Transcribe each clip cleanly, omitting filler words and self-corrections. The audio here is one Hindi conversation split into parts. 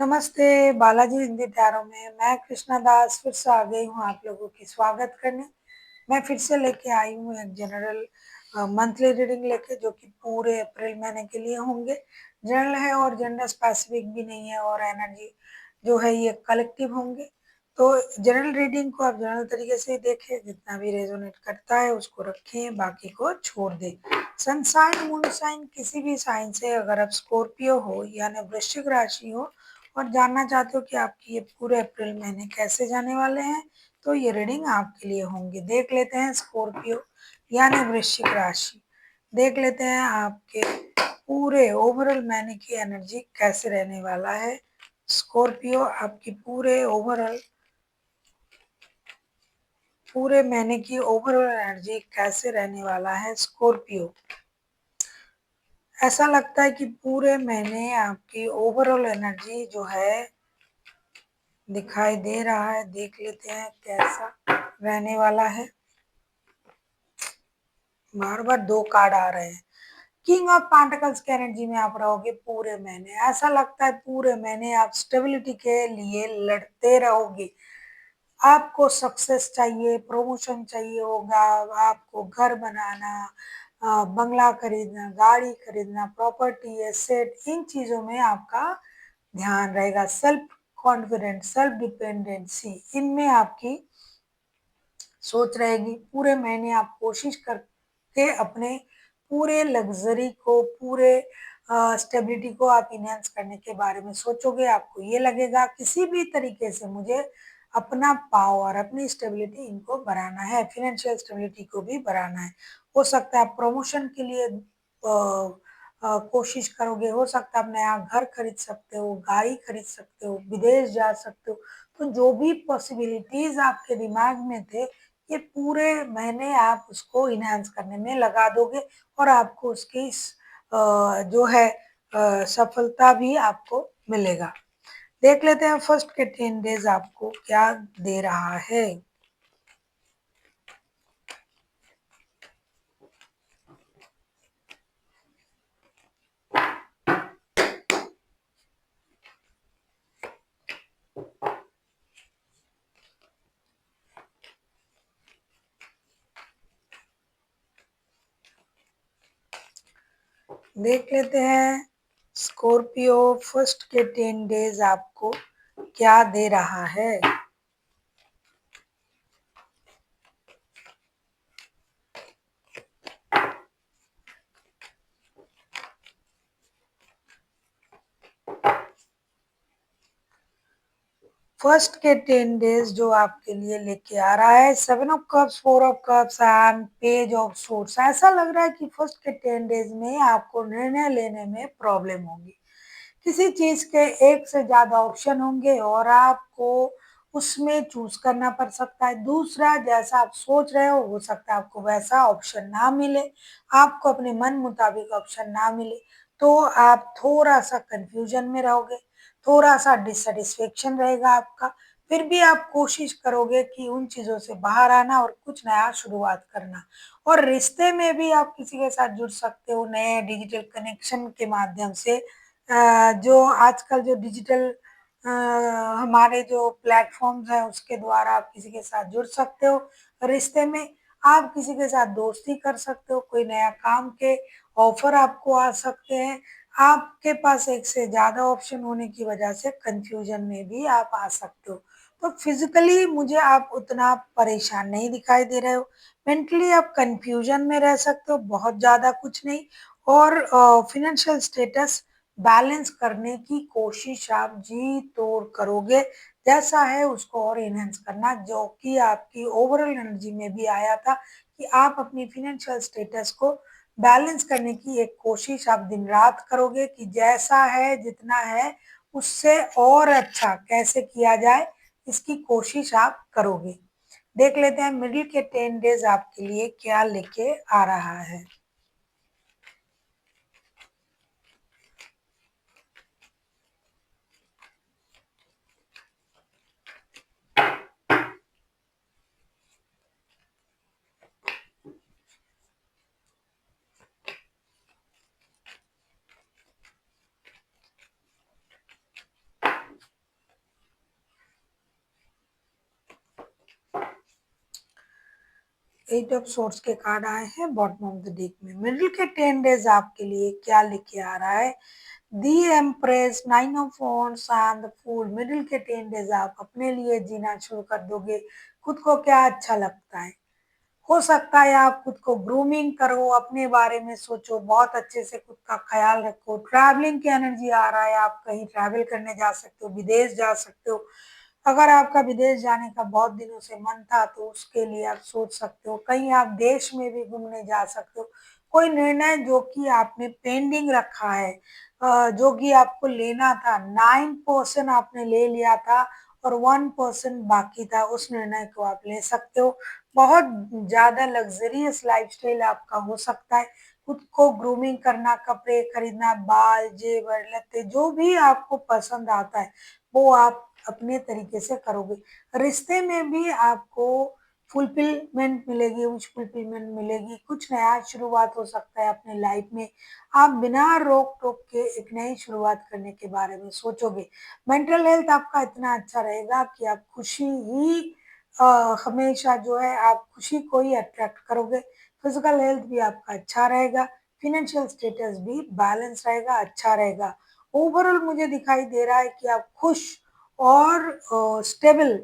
नमस्ते, बालाजी हिंदी प्यारों में मैं कृष्णा दास फिर से आ गई हूँ आप लोगों की स्वागत करने। मैं फिर से लेके आई हूँ एक जनरल मंथली रीडिंग लेके, जो कि पूरे अप्रैल महीने के लिए होंगे। जनरल है और जेंडर स्पेसिफिक भी नहीं है, और एनर्जी जो है ये कलेक्टिव होंगे। तो जनरल रीडिंग को आप जनरल तरीके से देखें, जितना भी रेजोनेट करता है उसको रखें, बाकी को छोड़ दें। सन साइन मून साइन किसी भी साइन से, अगर आप स्कॉर्पियो हो यानी वृश्चिक राशि हो और जानना चाहते हो कि आपकी ये पूरे अप्रैल महीने कैसे जाने वाले हैं, तो ये रीडिंग आपके लिए होंगी। देख लेते हैं स्कॉर्पियो यानी वृश्चिक राशि, देख लेते हैं आपके पूरे ओवरऑल महीने की एनर्जी कैसे रहने वाला है। स्कॉर्पियो आपकी पूरे महीने की ओवरऑल एनर्जी कैसे रहने वाला है स्कॉर्पियो। ऐसा लगता है कि पूरे महीने आपकी ओवरऑल एनर्जी जो है दिखाई दे रहा है। देख लेते हैं कैसा रहने वाला है। बार बार दो कार्ड आ रहे हैं। किंग ऑफ पेंटिकल्स की एनर्जी में आप रहोगे पूरे महीने। ऐसा लगता है पूरे महीने आप स्टेबिलिटी के लिए लड़ते रहोगे। आपको सक्सेस चाहिए, प्रमोशन चाहिए होगा, आपको घर बनाना, बंगला खरीदना, गाड़ी खरीदना, प्रॉपर्टी, एसेट, इन चीजों में आपका ध्यान रहेगा। सेल्फ कॉन्फिडेंस, सेल्फ डिपेंडेंसी, इनमें आपकी सोच रहेगी। पूरे महीने आप कोशिश करके अपने पूरे लग्जरी को, पूरे स्टेबिलिटी को आप इनहेंस करने के बारे में सोचोगे। आपको ये लगेगा किसी भी तरीके से मुझे अपना पावर, अपनी स्टेबिलिटी इनको बढ़ाना है, फाइनेंशियल स्टेबिलिटी को भी बढ़ाना है। हो सकता है आप प्रमोशन के लिए कोशिश करोगे, हो सकता है आप नया घर खरीद सकते हो, गाड़ी खरीद सकते हो, विदेश जा सकते हो। तो जो भी पॉसिबिलिटीज आपके दिमाग में थे, ये पूरे महीने आप उसको इनहेंस करने में लगा दोगे, और आपको उसकी जो है सफलता भी आपको मिलेगा। देख लेते हैं फर्स्ट के 10 डेज आपको क्या दे रहा है। देख लेते हैं स्कॉर्पियो फर्स्ट के 10 डेज आपको क्या दे रहा है। फर्स्ट के 10 डेज जो आपके लिए लेके आ रहा है 7 of cups, 4 of cups and page of source. ऐसा लग रहा है कि फर्स्ट के 10 डेज में आपको निर्णय लेने में प्रॉब्लम होगी। किसी चीज के एक से ज्यादा ऑप्शन होंगे और आपको उसमें चूज करना पड़ सकता है। दूसरा, जैसा आप सोच रहे हो सकता है आपको वैसा ऑप्शन ना मिले, आपको अपने मन मुताबिक ऑप्शन ना मिले, तो आप थोड़ा सा कंफ्यूजन में रहोगे, थोड़ा सा डिससेटिस्फेक्शन रहेगा आपका। फिर भी आप कोशिश करोगे कि उन चीजों से बाहर आना और कुछ नया शुरुआत करना। और रिश्ते में भी आप किसी के साथ जुड़ सकते हो नए डिजिटल कनेक्शन के माध्यम से। जो आजकल जो डिजिटल हमारे जो प्लेटफॉर्म्स हैं उसके द्वारा आप किसी के साथ जुड़ सकते हो रिश्ते में। आप किसी के साथ दोस्ती कर सकते हो, कोई नया काम के ऑफर आपको आ सकते हैं। आपके पास एक से ज्यादा ऑप्शन होने की वजह से कंफ्यूजन में भी आप आ सकते हो। तो फिजिकली मुझे आप उतना परेशान नहीं दिखाई दे रहे हो, मेंटली आप कंफ्यूजन में रह सकते हो, बहुत ज्यादा कुछ नहीं। और फिनेंशियल स्टेटस बैलेंस करने की कोशिश आप जी तोड़ करोगे। जैसा है उसको और इनहेंस करना, जो कि आपकी ओवरऑल एनर्जी में भी आया था कि आप अपनी फिनेंशियल स्टेटस को बैलेंस करने की एक कोशिश आप दिन रात करोगे कि जैसा है जितना है उससे और अच्छा कैसे किया जाए, इसकी कोशिश आप करोगे। देख लेते हैं मिडिल के 10 डेज आपके लिए क्या लेके आ रहा है। 8 ऑफ सोर्स के कार्ड आए हैं बॉटम ऑफ द डेक में। मिडिल के 10 डेज आपके लिए क्या लेके आ रहा है? The Empress, 9 of wands and the fool. Middle के 10 डेज आप अपने लिए जीना शुरू कर दोगे। खुद को क्या अच्छा लगता है? हो सकता है आप खुद को ग्रूमिंग करो, अपने बारे में सोचो, बहुत अच्छे से खुद का ख्याल रखो। ट्रैवलिंग की एनर्जी आ रहा है, आप कहीं ट्रैवल करने जा सकते हो, विदेश जा सकते हो। अगर आपका विदेश जाने का बहुत दिनों से मन था तो उसके लिए आप सोच सकते हो। कहीं आप देश में भी घूमने जा सकते हो। कोई निर्णय जो कि आपने पेंडिंग रखा है, जो कि आपको लेना था, 9% आपने ले लिया था और 1% बाकी था, उस निर्णय को आप ले सकते हो। बहुत ज़्यादा लग्ज़रियस लाइफ़स्टाइल आपका हो सकता है। खुद को ग्रूमिंग करना, कपड़े खरीदना, बाल, जेवर, लत्ते जो भी आपको पसंद आता है, वो आप अपने तरीके से करोगे। रिश्ते में भी आपको फुलफिलमेंट मिलेगी, कुछ फुलफिलमेंट मिलेगी, कुछ नया शुरुआत हो सकता है अपने लाइफ में। आप बिना रोक-टोक के एक नई शुरुआत करने के बारे में सोचोगे। मेंटल हेल्थ आपका इतना अच्छा रहेगा कि आप खुशी ही हमेशा जो है आप खुशी को ही अट्रैक्ट करोगे। फिजिकल हेल्थ भी आपका अच्छा रहेगा, फाइनेंशियल स्टेटस भी बैलेंस रहेगा, अच्छा रहेगा। ओवरऑल मुझे दिखाई दे रहा है कि आप खुश और स्टेबल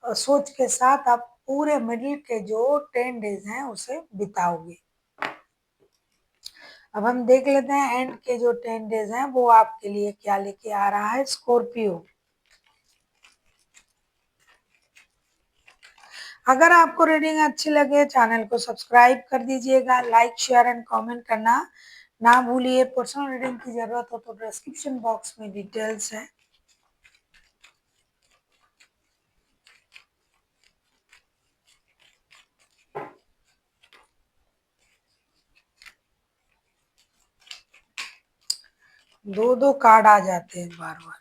सोच के साथ आप पूरे मिडिल के जो 10 डेज़ हैं उसे बिताओगे। अब हम देख लेते हैं एंड के जो 10 डेज़ हैं वो आपके लिए क्या लेके आ रहा है स्कॉर्पियो। अगर आपको रीडिंग अच्छी लगे चैनल को सब्सक्राइब कर दीजिएगा, लाइक, शेयर एंड कमेंट करना ना भूलिए। पर्सनल रीडिंग की ज़रूरत हो तो डिस्क्रिप्शन बॉक्स में डिटेल्स है। दो-दो कार्ड आ जाते हैं बार-बार।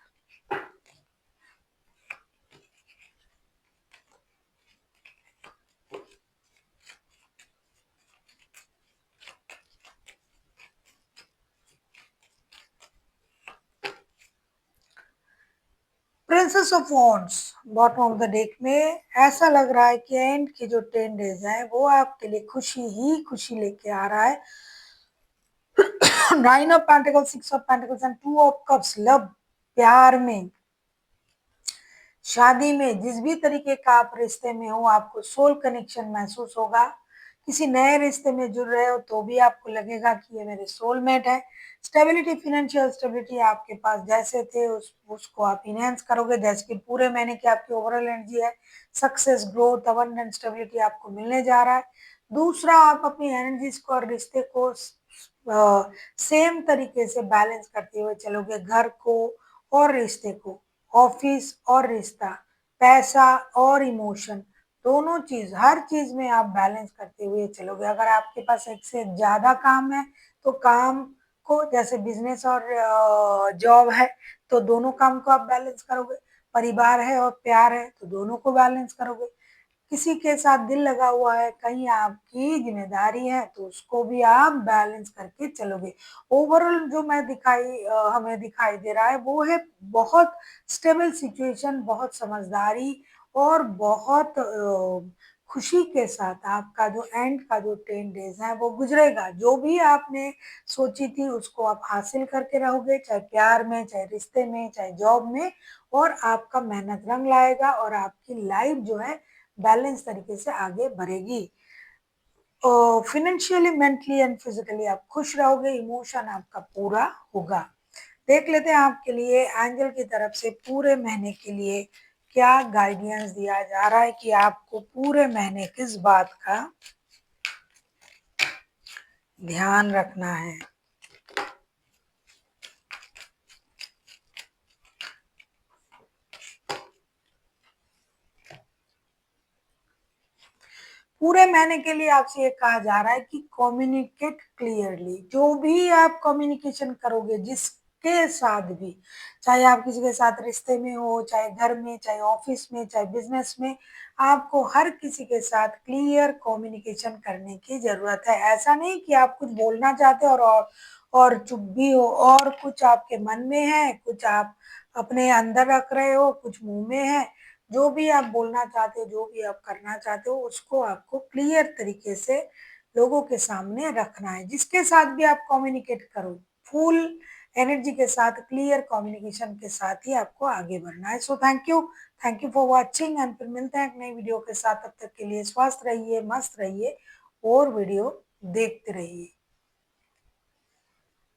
Princess of wands bottom of the deck में ऐसा लग रहा है कि एंड के जो 10 डेज हैं वो आपके लिए खुशी ही खुशी लेके आ रहा है। 9 of pentacles, 6 of pentacles and 2 of cups. Love, प्यार में, शादी में, जिस भी तरीके का आप रिश्ते में हो आपको सोल कनेक्शन महसूस होगा। किसी नए रिश्ते में जुड़ रहे हो तो भी आपको लगेगा कि ये मेरे सोलमेट है। स्टेबिलिटी, फाइनेंशियल स्टेबिलिटी आपके पास जैसे थे उसको आप इनहेंस करोगे। जैसे कि पूरे महीने की आपकी ओवरऑल एनर्जी है, सक्सेस, ग्रोथ, अबंडेंस, स्टेबिलिटी आपको मिलने जा रहा है। दूसरा, आप अपनी एनर्जीज को और रिश्ते को सेम तरीके से बैलेंस करते हुए चलोगे। घर को और रिश्ते को, ऑफिस और रिश्ता, पैसा और इमोशन, दोनों चीज़, हर चीज़ में आप बैलेंस करते हुए चलोगे। अगर आपके पास एक से ज़्यादा काम है, तो काम को, जैसे बिज़नेस और जॉब है, तो दोनों काम को आप बैलेंस करोगे। परिवार है और प्यार है, तो दोनों को बैलेंस करोगे। किसी के साथ दिल लगा हुआ है, कहीं आपकी ज़िम्मेदारी है, तो उसको भी आप बैलेंस करके चलोगे। ओवरऑल जो हमें दिखाई दे रहा है, वो है बहुत स्टेबल सिचुएशन, बहुत समझदारी और बहुत खुशी के साथ आपका जो एंड का जो 10 डेज़ है, वो गुज़रेगा। जो भी आपने सोची थी, उसको आप हासिल करके रहोगे, चाहे प्यार में, चाहे रिश्ते में, चाहे जॉब में, और आपका मेहनत रंग लाएगा और आपकी लाइफ जो है बैलेंस तरीके से आगे बढ़ेगी। फाइनेंशियली, मेंटली एंड फिजिकली आप खुश रहोगे, इमोशन आपका पूरा होगा। देख लेते हैं आपके लिए एंजल की तरफ से पूरे महीने के लिए क्या गाइडेंस दिया जा रहा है कि आपको पूरे महीने किस बात का ध्यान रखना है। पूरे महीने के लिए आपसे ये कहा जा रहा है कि कम्युनिकेट क्लियरली। जो भी आप कम्युनिकेशन करोगे जिसके साथ भी, चाहे आप किसी के साथ रिश्ते में हो, चाहे घर में, चाहे ऑफिस में, चाहे बिजनेस में, आपको हर किसी के साथ क्लियर कम्युनिकेशन करने की जरूरत है। ऐसा नहीं कि आप कुछ बोलना चाहते हो और चुप भी हो, और कुछ आपके मन में है, कुछ आप अपने अंदर रख रहे हो, कुछ मुंह में है। जो भी आप बोलना चाहते हो, जो भी आप करना चाहते हो, उसको आपको क्लियर तरीके से लोगों के सामने रखना है। जिसके साथ भी आप कम्युनिकेट करो, फुल एनर्जी के साथ, क्लियर कम्युनिकेशन के साथ ही आपको आगे बढ़ना है। So thank you for watching and फिर मिलते हैं एक नई वीडियो के साथ। तब तक के लिए स्वस्थ रहिए, मस्त रहिए और वीडियो देखते रहिए।